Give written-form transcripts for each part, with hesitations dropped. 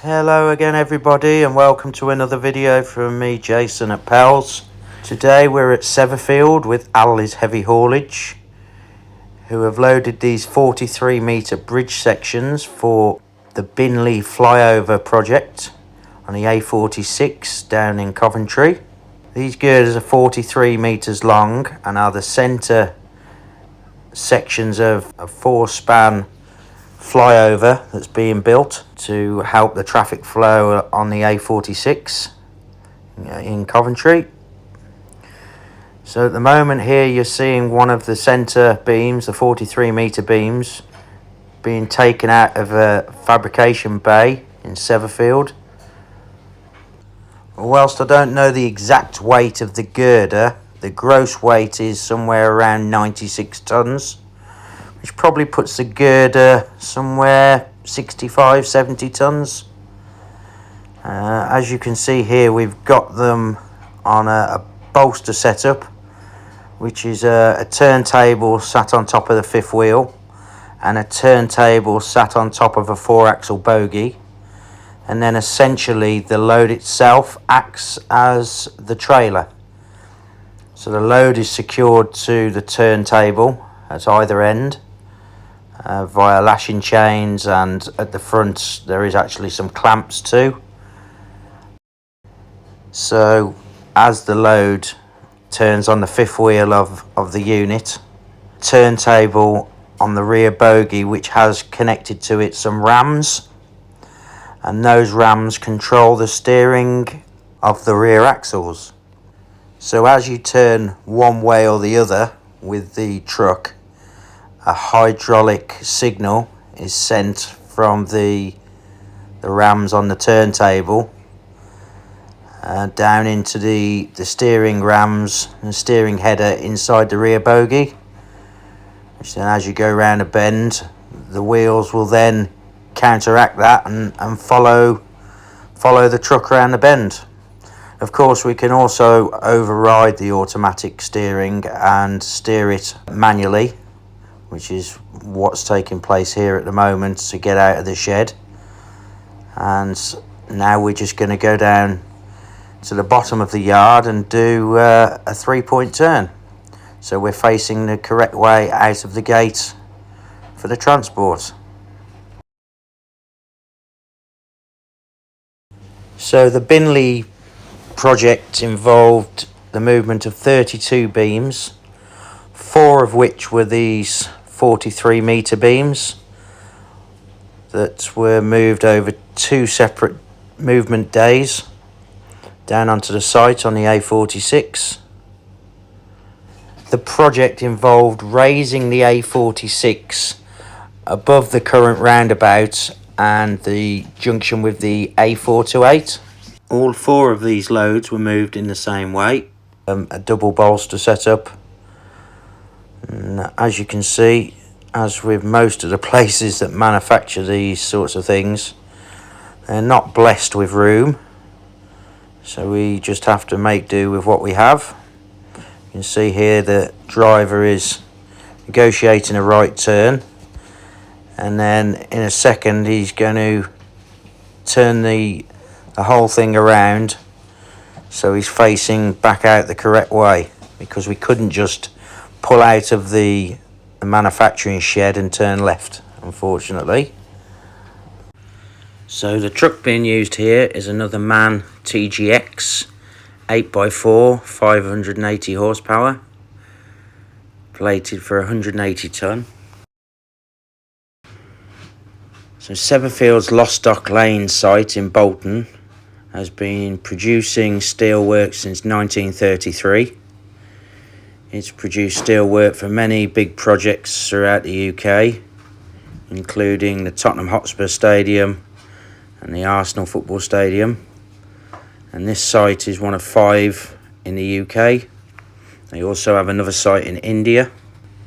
Hello again everybody, and welcome to another video from me, Jason at Pals. Today we're at Severfield with Allelys Heavy Haulage, who have loaded these 43 metre bridge sections for the Binley flyover project on the A46 down in Coventry. These girders are 43 metres long and are the centre sections of a 4-span flyover that's being built to help the traffic flow on the A46 in Coventry. So at the moment here you're seeing one of the centre beams, the 43 metre beams, being taken out of a fabrication bay in Severfield. Whilst I don't know the exact weight of the girder, the gross weight is somewhere around 96 tonnes, which probably puts the girder somewhere 65-70 tonnes. As you can see here, we've got them on a bolster setup, which is a turntable sat on top of the fifth wheel and a turntable sat on top of a 4-axle bogie, and then essentially the load itself acts as the trailer. So the load is secured to the turntable at either end via lashing chains, and at the front there is actually some clamps too. So as the load turns on the fifth wheel of the unit, turntable on the rear bogie, which has connected to it some rams, and those rams control the steering of the rear axles. So as you turn one way or the other with the truck, a hydraulic signal is sent from the rams on the turntable down into the steering rams and steering header inside the rear bogie, which then as you go round a bend, the wheels will then counteract that and follow the truck around the bend. Of course, we can also override the automatic steering and steer it manually, which is what's taking place here at the moment to get out of the shed. And now we're just going to go down to the bottom of the yard and do a 3-point turn. So we're facing the correct way out of the gate for the transport. So the Binley project involved the movement of 32 beams, 4 of which were these 43 metre beams that were moved over 2 separate movement days down onto the site on the A46. The project involved raising the A46 above the current roundabout and the junction with the A428. All 4 of these loads were moved in the same way, a double bolster setup. And as you can see, as with most of the places that manufacture these sorts of things, they're not blessed with room, so we just have to make do with what we have. You can see here the driver is negotiating a right turn, and then in a second he's going to turn the whole thing around so he's facing back out the correct way, because we couldn't just pull out of the manufacturing shed and turn left, unfortunately. So the truck being used here is another MAN TGX 8x4, 580 horsepower, plated for 180 tonne. So Severfield's Lostock Lane site in Bolton has been producing steelwork since 1933. It's produced steelwork for many big projects throughout the UK, including the Tottenham Hotspur Stadium and the Arsenal Football Stadium. And this site is one of 5 in the UK. They also have another site in India.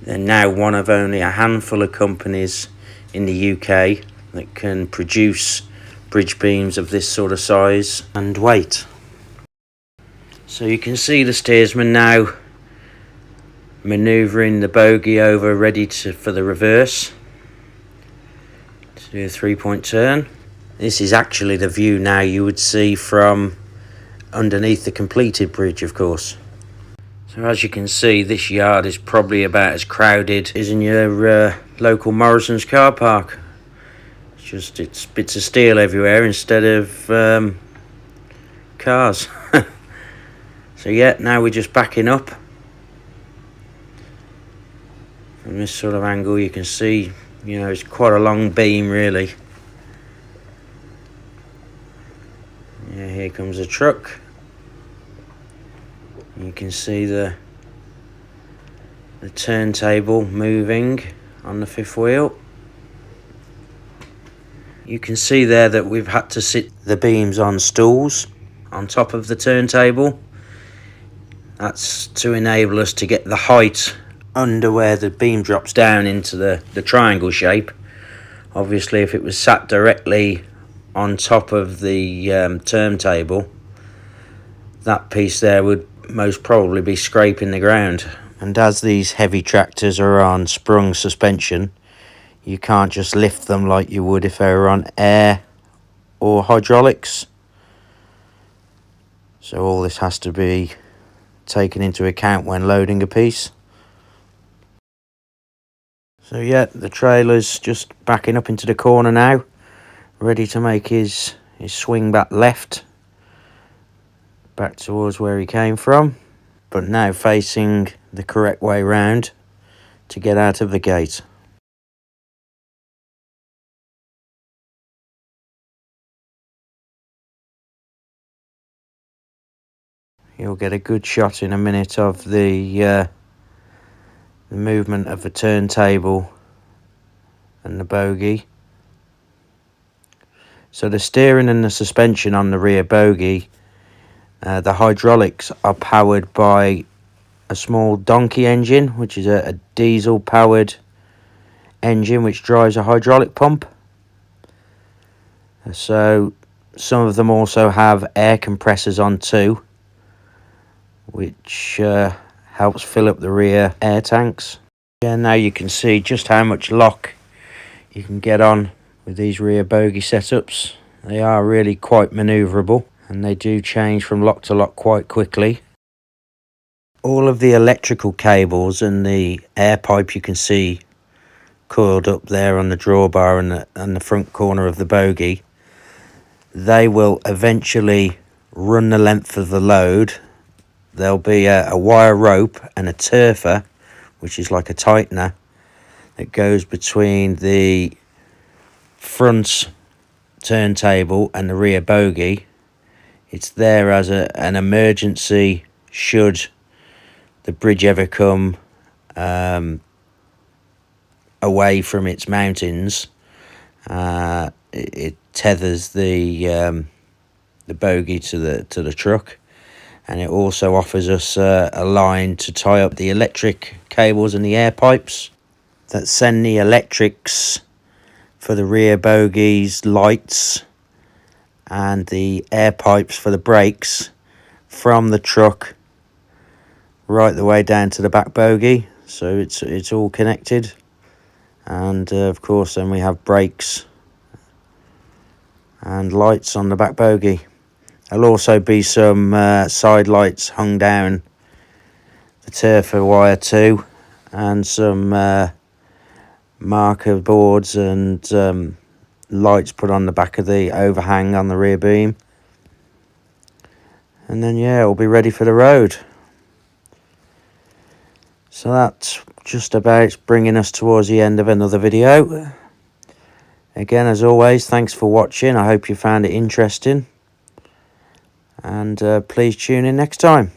They're now one of only a handful of companies in the UK that can produce bridge beams of this sort of size and weight. So you can see the steersman now manoeuvring the bogie over, ready for the reverse to do a 3-point turn. This is actually the view now you would see from underneath the completed bridge, of course. So as you can see, this yard is probably about as crowded as in your local Morrison's car park. It's bits of steel everywhere instead of cars. So yeah, now we're just backing up. From this sort of angle you can see, you know, it's quite a long beam really. Yeah, here comes a truck. You can see the turntable moving on the fifth wheel. You can see there that we've had to sit the beams on stools on top of the turntable. That's to enable us to get the height under where the beam drops down into the triangle shape. Obviously if it was sat directly on top of the turntable, that piece there would most probably be scraping the ground. And as these heavy tractors are on sprung suspension, you can't just lift them like you would if they were on air or hydraulics. So all this has to be taken into account when loading a piece. So yeah, the trailer's just backing up into the corner now, ready to make his swing back left, back towards where he came from, but now facing the correct way round to get out of the gate. You'll get a good shot in a minute of the movement of the turntable and the bogie. So the steering and the suspension on the rear bogie, the hydraulics are powered by a small donkey engine, which is a diesel powered engine which drives a hydraulic pump. So some of them also have air compressors on too, which helps fill up the rear air tanks. Yeah, now you can see just how much lock you can get on with these rear bogie setups. They are really quite manoeuvrable and they do change from lock to lock quite quickly. All of the electrical cables and the air pipe you can see coiled up there on the drawbar and the front corner of the bogie, they will eventually run the length of the load. There'll be a wire rope and a turfer, which is like a tightener, that goes between the front turntable and the rear bogie. It's there as an emergency should the bridge ever come away from its mountains. It tethers the bogie to the truck, and it also offers us a line to tie up the electric cables and the air pipes that send the electrics for the rear bogie's lights and the air pipes for the brakes from the truck right the way down to the back bogie. So it's all connected, and of course then we have brakes and lights on the back bogie. There'll also be some side lights hung down the turfer wire too, and some marker boards and lights put on the back of the overhang on the rear beam. And then yeah, it'll be ready for the road. So that's just about bringing us towards the end of another video. Again, as always, thanks for watching. I hope you found it interesting, and please tune in next time.